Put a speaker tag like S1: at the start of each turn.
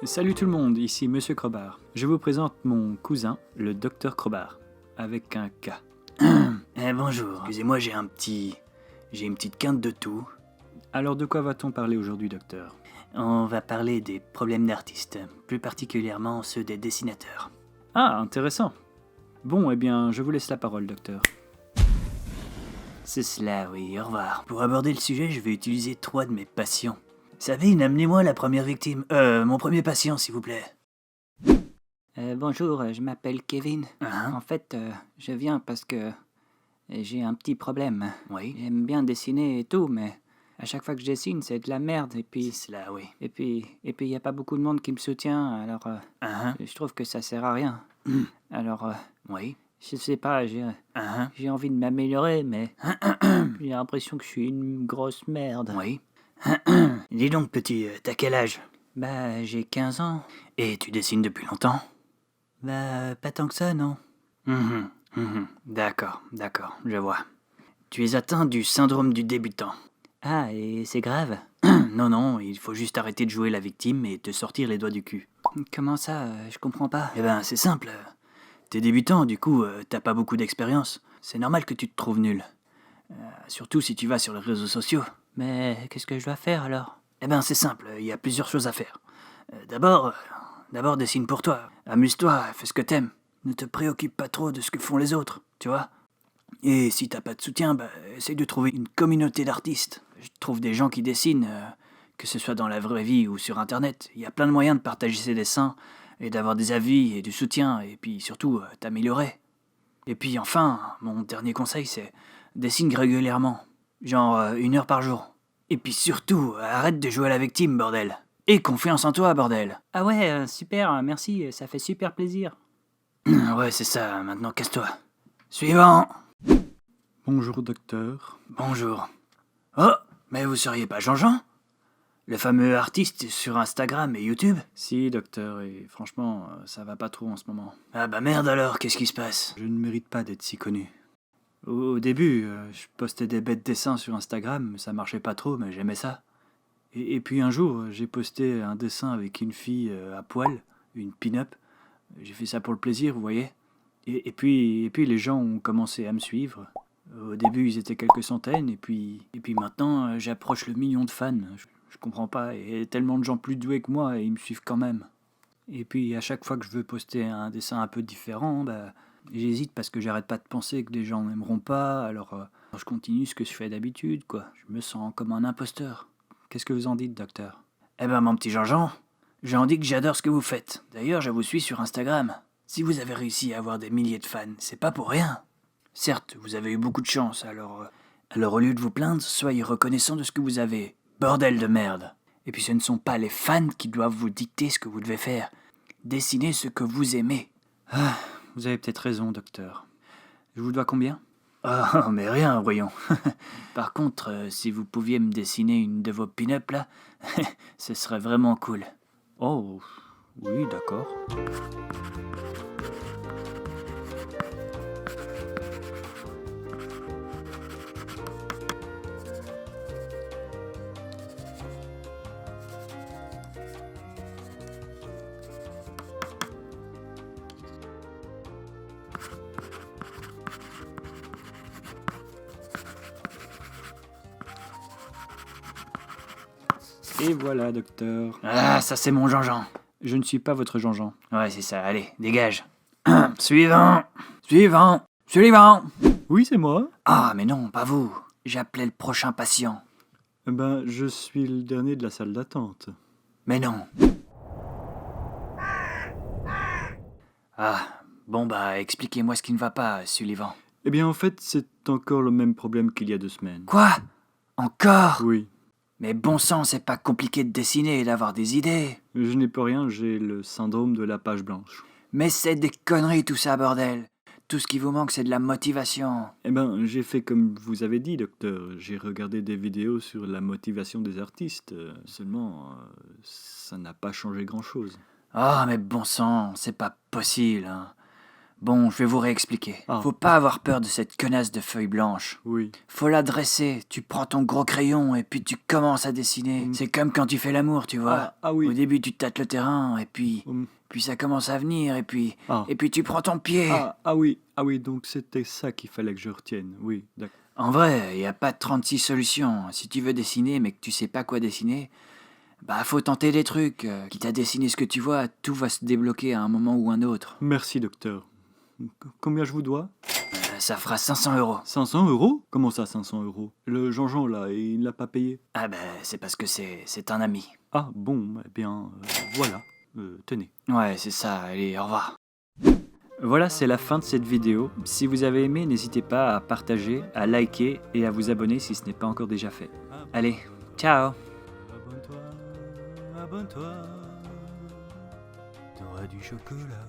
S1: Salut tout le monde, ici Monsieur Crobard. Je vous présente mon cousin, le Docteur Crobard, avec un K.
S2: Bonjour, excusez-moi, j'ai une petite quinte de toux.
S1: Alors de quoi va-t-on parler aujourd'hui, docteur?
S2: On va parler des problèmes d'artistes, plus particulièrement ceux des dessinateurs.
S1: Ah, intéressant. Bon, eh bien, je vous laisse la parole, docteur.
S2: C'est cela, oui, au revoir. Pour aborder le sujet, je vais utiliser 3 de mes passions. Sabine, amenez-moi la première victime. Mon premier patient, s'il vous plaît.
S3: Bonjour, je m'appelle Kevin.
S2: Hein?
S3: En fait, je viens parce que j'ai un petit problème.
S2: Oui.
S3: J'aime bien dessiner et tout, mais à chaque fois que je dessine, c'est de la merde. Et
S2: C'est
S3: puis,
S2: cela, oui.
S3: il y a pas beaucoup de monde qui me soutient. Alors,
S2: Hein?
S3: je trouve que ça sert à rien. Alors,
S2: Oui.
S3: je sais pas,
S2: Hein?
S3: j'ai envie de m'améliorer, mais j'ai l'impression que je suis une grosse merde.
S2: Oui. Dis donc, petit, t'as quel âge?
S3: Bah, j'ai 15 ans.
S2: Et tu dessines depuis longtemps?
S3: Bah, pas tant que ça, non.
S2: D'accord, je vois. Tu es atteint du syndrome du débutant.
S3: Ah, et c'est grave.
S2: Non, il faut juste arrêter de jouer la victime et te sortir les doigts du cul.
S3: Comment ça, je comprends pas.
S2: Eh ben, c'est simple. T'es débutant, du coup, t'as pas beaucoup d'expérience. C'est normal que tu te trouves nul. Surtout si tu vas sur les réseaux sociaux.
S3: Mais qu'est-ce que je dois faire alors?
S2: Eh ben, c'est simple, il y a plusieurs choses à faire. D'abord dessine pour toi. Amuse-toi, fais ce que t'aimes. Ne te préoccupe pas trop de ce que font les autres, tu vois. Et si t'as pas de soutien, essaye de trouver une communauté d'artistes. Je trouve des gens qui dessinent, que ce soit dans la vraie vie ou sur Internet. Il y a plein de moyens de partager ses dessins et d'avoir des avis et du soutien, et puis surtout t'améliorer. Et puis enfin, mon dernier conseil, c'est dessine régulièrement. Genre 1 heure par jour. Et puis surtout, arrête de jouer à la victime, bordel. Et confiance en toi, bordel.
S3: Ah ouais, super, merci, ça fait super plaisir.
S2: Ouais, c'est ça, maintenant casse-toi. Suivant.
S1: Bonjour, docteur.
S2: Bonjour. Oh, mais vous seriez pas Jean-Jean? Le fameux artiste sur Instagram et YouTube?
S1: Si, docteur, et franchement, ça va pas trop en ce moment.
S2: Ah bah merde alors, qu'est-ce qui se passe?
S1: Je ne mérite pas d'être si connu. Au début, je postais des bêtes dessins sur Instagram, ça marchait pas trop, mais j'aimais ça. Et puis un jour, j'ai posté un dessin avec une fille à poil, une pin-up. J'ai fait ça pour le plaisir, vous voyez. Et puis les gens ont commencé à me suivre. Au début, ils étaient quelques centaines, et puis maintenant, j'approche le million de fans. Je comprends pas, et tellement de gens plus doués que moi, et ils me suivent quand même. Et puis à chaque fois que je veux poster un dessin un peu différent, j'hésite parce que j'arrête pas de penser que des gens n'aimeront pas, alors je continue ce que je fais d'habitude, quoi. Je me sens comme un imposteur. Qu'est-ce que vous en dites, docteur?
S2: Eh ben mon petit Jean-Jean, j'en dis que j'adore ce que vous faites. D'ailleurs, je vous suis sur Instagram. Si vous avez réussi à avoir des milliers de fans, c'est pas pour rien. Certes, vous avez eu beaucoup de chance, alors au lieu de vous plaindre, soyez reconnaissant de ce que vous avez. Bordel de merde. Et puis ce ne sont pas les fans qui doivent vous dicter ce que vous devez faire. Dessinez ce que vous aimez.
S1: Vous avez peut-être raison, docteur. Je vous dois combien?
S2: Oh, mais rien, voyons. Par contre, si vous pouviez me dessiner une de vos pin-up là, ce serait vraiment cool.
S1: Oh, oui, d'accord. Et voilà, docteur.
S2: Ah, ça c'est mon Jean-Jean.
S1: Je ne suis pas votre Jean-Jean.
S2: Ouais, c'est ça, allez, dégage. Suivant.
S1: Oui, c'est moi.
S2: Ah, mais non, pas vous. J'appelais le prochain patient.
S1: Je suis le dernier de la salle d'attente.
S2: Mais non. Ah, bon expliquez-moi ce qui ne va pas, Sullivan.
S1: Eh bien, en fait, c'est encore le même problème qu'il y a 2 semaines.
S2: Quoi? Encore?
S1: Oui.
S2: Mais bon sang, c'est pas compliqué de dessiner et d'avoir des idées.
S1: Je n'ai pas rien, j'ai le syndrome de la page blanche.
S2: Mais c'est des conneries tout ça, bordel. Tout ce qui vous manque, c'est de la motivation.
S1: J'ai fait comme vous avez dit, docteur. J'ai regardé des vidéos sur la motivation des artistes. Seulement, ça n'a pas changé grand-chose.
S2: Ah, mais bon sang, c'est pas possible, hein. Bon, je vais vous réexpliquer.
S1: Ah.
S2: Faut pas avoir peur de cette connasse de feuille blanche.
S1: Oui.
S2: Faut la dresser, tu prends ton gros crayon et puis tu commences à dessiner.
S1: Mm.
S2: C'est comme quand tu fais l'amour, tu vois.
S1: Ah oui.
S2: Au début, tu tâtes le terrain et puis
S1: Mm.
S2: ça commence à venir et puis
S1: Ah.
S2: tu prends ton pied.
S1: Oui, donc c'était ça qu'il fallait que je retienne. Oui, d'accord.
S2: En vrai, il y a pas 36 solutions. Si tu veux dessiner mais que tu sais pas quoi dessiner, bah faut tenter des trucs. Quitte à dessiner ce que tu vois, tout va se débloquer à un moment ou un autre.
S1: Merci, docteur. Combien je vous dois?
S2: Ça fera 500 €.
S1: 500 €? Comment ça, 500 €? Le Jean-Jean, là, il ne l'a pas payé?
S2: Ah ben, c'est parce que c'est un ami.
S1: Ah, bon, eh bien, voilà. Tenez.
S2: Ouais, c'est ça. Allez, au revoir.
S1: Voilà, c'est la fin de cette vidéo. Si vous avez aimé, n'hésitez pas à partager, à liker et à vous abonner si ce n'est pas encore déjà fait.
S2: Allez, ciao.
S1: Abonne-toi, t'auras du chocolat.